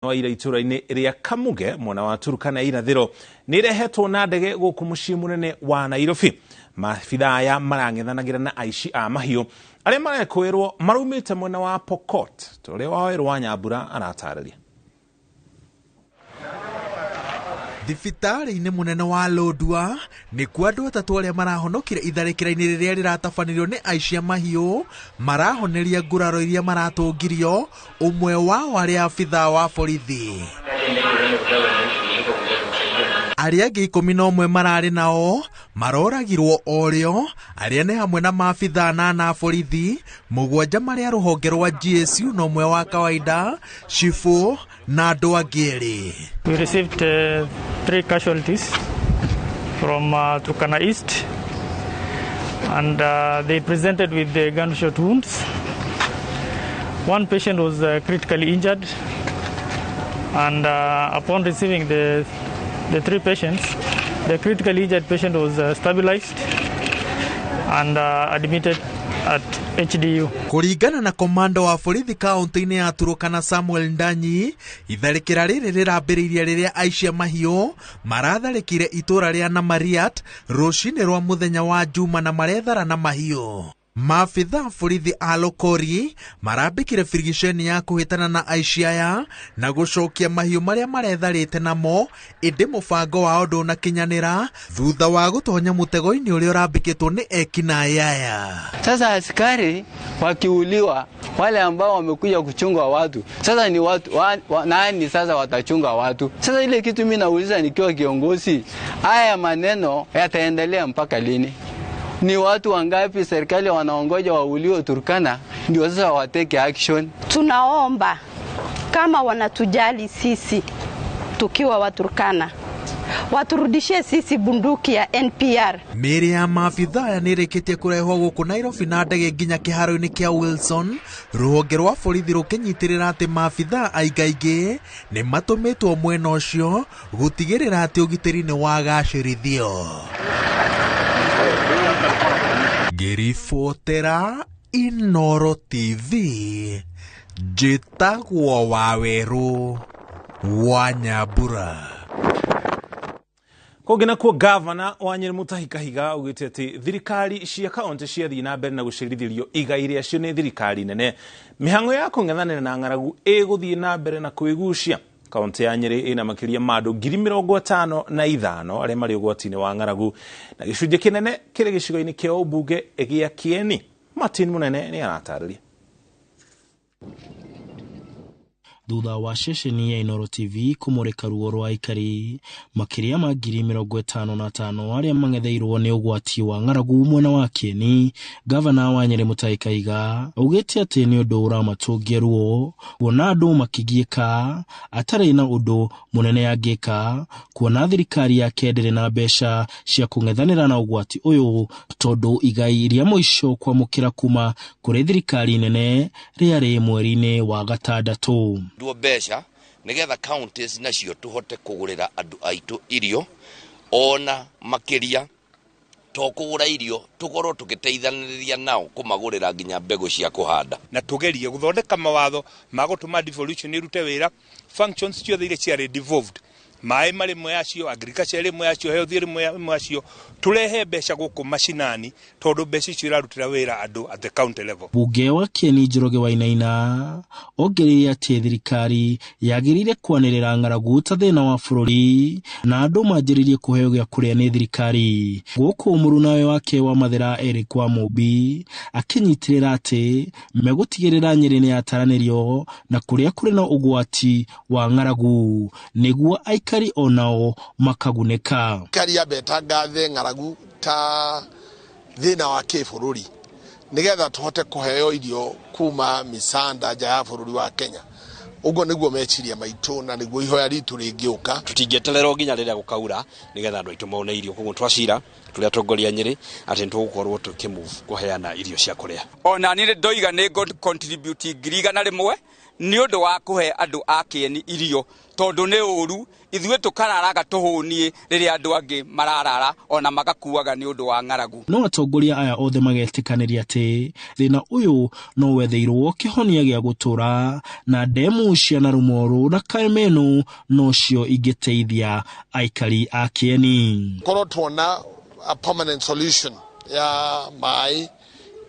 wa ira itura-ini ria Kamuge mwena wa Turkana irathiro nirehetwo na ndege guku mucii munene wa Nairobi. Maabitha aya marang'ethanagira na aici a mahiu aria marekwirwo marumite mwena wa Pokot. Turia wa Nyambura aratariria. Thibitari-ini munene wa Lodwar nikuo andu atatu aria marahonokire itharikira-ini riria riratafanirio ni aici a mahiu marahoneria nguraro iria maratungirio, umwe wao aria abitha wa borithi. Aria angi 11 marari nao maroragirwo orio, aria ni hamwe na maabitha 8 a borithi, 7 maria ruhonge rwa GSU na umwe wa kawaida, Shifu na andu angi eri. We received 3 casualties from Turkana East, and they presented with the gunshot wounds. One patient was critically injured, and upon receiving the 3 patients, the critically injured patient was stabilized and admitted at HDU. Kuringana na komando wa borithi kaunti-ini ya Turkana Samuel Ndanyi, itharikira riri rirambiriria riria aici a mahiu maratharikire itura ria Namariat rucini rwa muthenya wa Juma na marethara na mahiu. Maabitha borithi a Lokori marambikire firigisheni ya kuhitana na aici aya na gucokia mahiu maria maretharite namo, indi mubango wao ndunakinyanira thutha wa gutonya mutego-ini uria urambikitwo ni ekinaĩ aya. Sasa askari wakiuliwa, wale ambao wamekuja kuchunga watu, sasa ni watu nani sasa watachunga watu? Sasa ile kitu mimi nauliza nikiwa kiongozi, haya maneno yataendelea mpaka lini? Ni watu wangapi serikali wanaongoja wauliwe Turkana ndio sasa wateke action? Tunaomba kama wanatujali sisi tukiwa wa Turkana, waturudishie sisi bunduki ya NPR. Mĩĩrĩ ya maabitha aya nĩrĩkĩtie kũrehwo gũkũ Nairobi na ndege nginya kĩharo-inĩ kĩa Wilson, rũhonge rwa borithi rũkĩnyitĩrĩra atĩ maabitha aingaingĩ nĩ matũmĩtwo mwena ũcio gũtigĩrĩra atĩ ũgitĩri nĩ wagacĩrithio. Ngĩribotera Inooro TV, njĩtagwo Waweru wa Nyambura. Kũngĩ nakuo gavana wa Nyeri Mutahi Kahiga ugĩte atĩ thirikari cia kaunti ciathiĩ na mbere na gũcirithĩrio igai rĩacio nĩ thirikari nene, mĩhang'o ya kũng'ethanĩra na ng'aragu ĩgũthiĩ na mbere na kwĩgucia. Kaunti ya Nyeri ĩna makĩria ma andũ 55,000 arĩa marĩ ũgwati-inĩ wa ng'aragu, na gĩcunjĩ kĩnene kĩrĩ gĩcigo-inĩ kĩa ũmbunge gĩa Kieni. Martin Munene nĩ aratarĩria. Thutha wa ceceni ya Inooro TV kumurika ruo rwa aikari makiria ma 55,000 aria mangetheirwo ni ugwati wa ng'aragu mwena wa Kieni, gavana wa Nyeri Mutahi Kahiga ugite ati ni undu uramatungia ruo, kuona andu makigieka atari na undu munene angika, kuona thirikari yake ndĩrĩ na mbeca cia kung'ethanĩra na ugwati uyu, tondu igai ria muico kwamũkĩra kuma kuri thirikari nene riari mweri-inĩ wa gatandatu. Duo besha nigetha counties nacio tuhote kugurira andu aitu irio ona makiria to kugura irio tukorwo tugiteithaniria nao kumagurira nginya mbegu cia kuhanda na tugerie guthondeka mawatho magutuma devolution irute wira. Functions ciothe iria ciarĩ devolved, mai mari mwe acio, agriculture ri mwe acio, health ri mwe acio, turehe mbeca guku mashinani tondu mbeca icio irarutira wira andu at the county level. Bunge wa Kieni Njoroge Wainaina ongereire ati thirikari yagirire kwanĩrĩra ng'aragu ta thĩna wa bũrũri na andu manjĩrĩrie kuheo gĩa kũrĩa nĩ thirikari. Gũkũ mũrunawe wake wa Mathera Eric wa Mũmbi akĩnyitĩrĩra ati megũtigĩrĩra Nyeri nĩ yataranĩrio na kũrĩa kũrĩ na ũgwati wa ng'aragu nĩguo aikari onao makagunĩka. Kari ya betangathe ng'aragu ta thĩna wa kĩbũrũri nigetha tuhote kuheo irio kuma misanda nja ya bũrũri wa Kenya. Ugo niguo meciria maitũ na niguo ihoya ritu rĩngĩũka. Tutingĩeterera nginya rĩrĩa gũkaura nigetha andũ aitũ mone irio, koguo twacira tũrĩa tongoria Nyeri atĩ tũgũkorwo tũkĩmove kuheana irio cia kũrĩa. Ona nĩ ndoiga nĩ contribute 100,000 ni undu wa kuhe andu akieni irio tondu ni uru ithuĩ tukararaga tuhunie riria andu angi mararara ona magakuaga ni undu wa ng'aragu. No atongoria aya othe magetikaniria ati thina uyu no wetheirwo kihonia gia gutura na ndemu cia Narumoru na Kaimenu no cio ingiteithia aikari a Kieni. Korwo tuona a permanent solution ya mai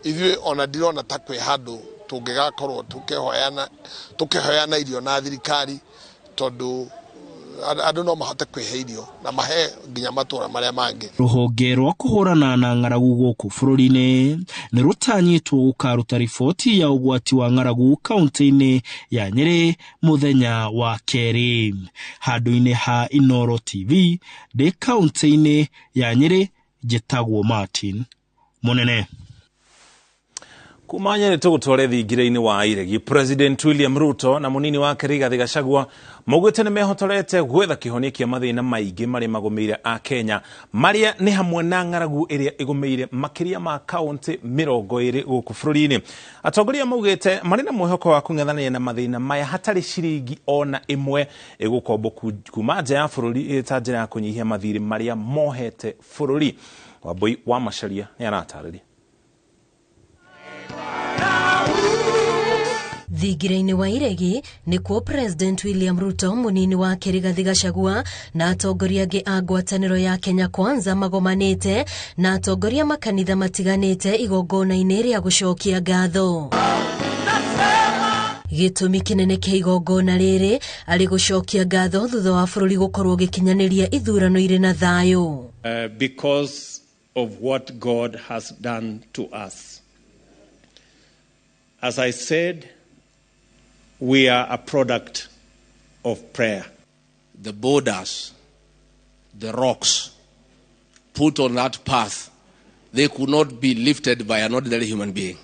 ithuĩ ona ndirona ta kwĩ handũ tũngĩgakorwo tukihoyana irio na thirikari tondu andu no mahote kwihe irio na mahe nginya matura maria mangi. Ruhonge rwa kuhurana na ng'aragu guku bururi-ini ni rutanyitwo gukaruta riboti ya ugwati wa ng'aragu kaunti-ini ya Nyeri muthenya wa keri. Handu-ini ha Inoro TV de kaunti-ini ya Nyeri njitagwo Martin Munene. Kumanya ni tugutware thingire-ini wa iregi President William Ruto na munini wake Rigathi Gachagua mugwite ni mehotorete gwetha kihonia kia mathina maingi mari magumeire a Kenya maria ni hamwe na ng'aragu iria igumeire makiria ma kaunti 20 guku bururi-ini. Atongoria maugite mari na mwihoko wa kung'ethanĩria na mathina maya hatari ciringi ona imwe igukombo kuma nja ya bururi ta njira ya kunyihia mathiri maria mohete bururi. Wambui wa Macharia ni aratarĩria. Thingire-ini wa iregi nikuo President William Ruto munini wake Rigathi Gachagua na atongoria angi a ngwatanĩro ya Kenya Kwanza magomanite na atongoria makanitha matiganite igongona-ini ria gucokia ngatho. Gitumi kinene kia igongona riri ari gucokia ngatho thutha wa bururi gukorwo gikinyaniria ithurano ire na thayo. Because of what God has done to us. As I said, we are a product of prayer. The borders, the rocks put on that path, they could not be lifted by an ordinary human being.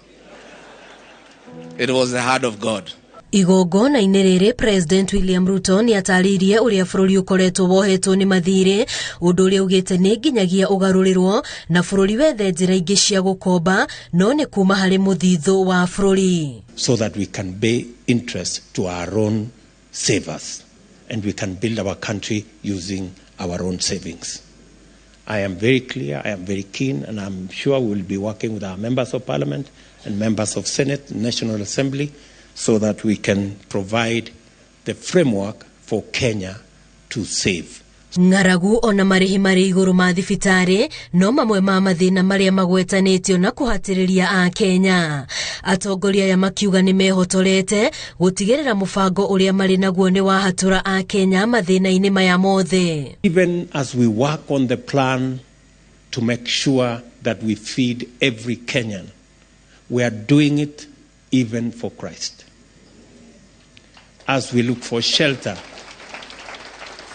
It was the hand of God. Igongona-ini riri President William Ruto ni ataririe uria bururi ukoretwo wohetwo ni mathire undu uria ugite ni nginyagia ugarurirwo na bururi wethe njira ingi cia gukomba no ni kuma hari muthitho wa bururi. So that we can pay interest to our own savers and we can build our country using our own savings. I am very clear, I am very keen, and I'm sure we will be working with our members of parliament and members of Senate, National Assembly, so that we can provide the framework for Kenya to save. Ng'aragu ona marihi mari iguru ma thibitari no mamwe ma mathina maria magwetanitio na kuhatiriria a Kenya. Atongoria ya makiuga ni mehotorete gutigirira mubango uria mari naguo ni wa hatura a Kenya mathina-ini maya mothe. Even as we work on the plan to make sure that we feed every Kenyan, we are doing it even for Christ. As we look for shelter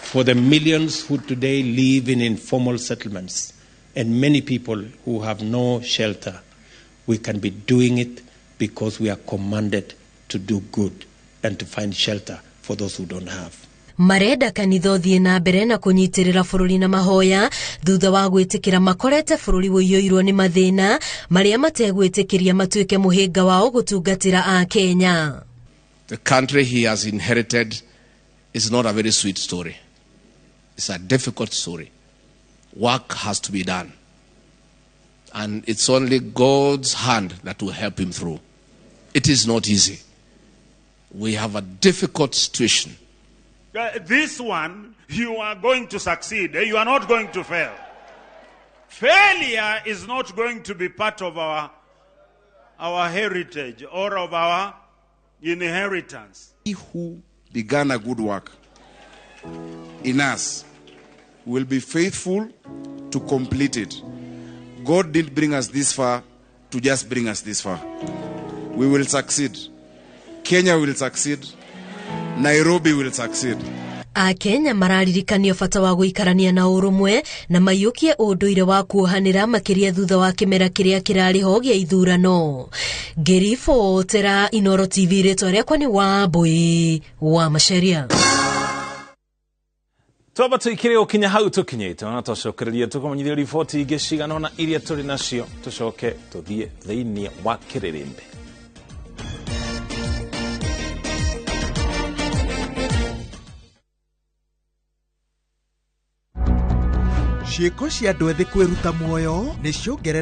for the millions who today live in informal settlements and many people who have no shelter, we can be doing it because we are commanded to do good and to find shelter for those who don't have. Marenda kanitha thie na mbere na kunyitirira bururi na mahoya thutha wa gwitikira makorete bururi woiyoirwo ni mathina maria mategwitikiria matuike muhinga wao gutungatira a Kenya. The country he has inherited is not a very sweet story. It's a difficult story. Work has to be done. And it's only God's hand that will help him through. It is not easy. We have a difficult situation. This one, you are going to succeed. You are not going to fail. Failure is not going to be part of our heritage or of our inheritance. He who began a good work in us will be faithful to complete it. God didn't bring us this far to just bring us this far. We will succeed. Kenya will succeed. Nairobi will succeed. A Kenya mararirikanio bata wa guikarania na urumwe na mayukie unduire wa kuohanira makiria thutha wa kimera kiria kirariho gia ithurano. Gerifo tera Inoro TV reto ria kwani Wambui wa Macharia. Twaba tuikire ukinya hau tukinyite na tucokereria tukomanyithia riboti ingi ciganona iria turi nacio tucoke tuthie thiini wa kiririmbe. ciĩko cia andũ ethĩ kwĩruta muoyo nĩ ciongerere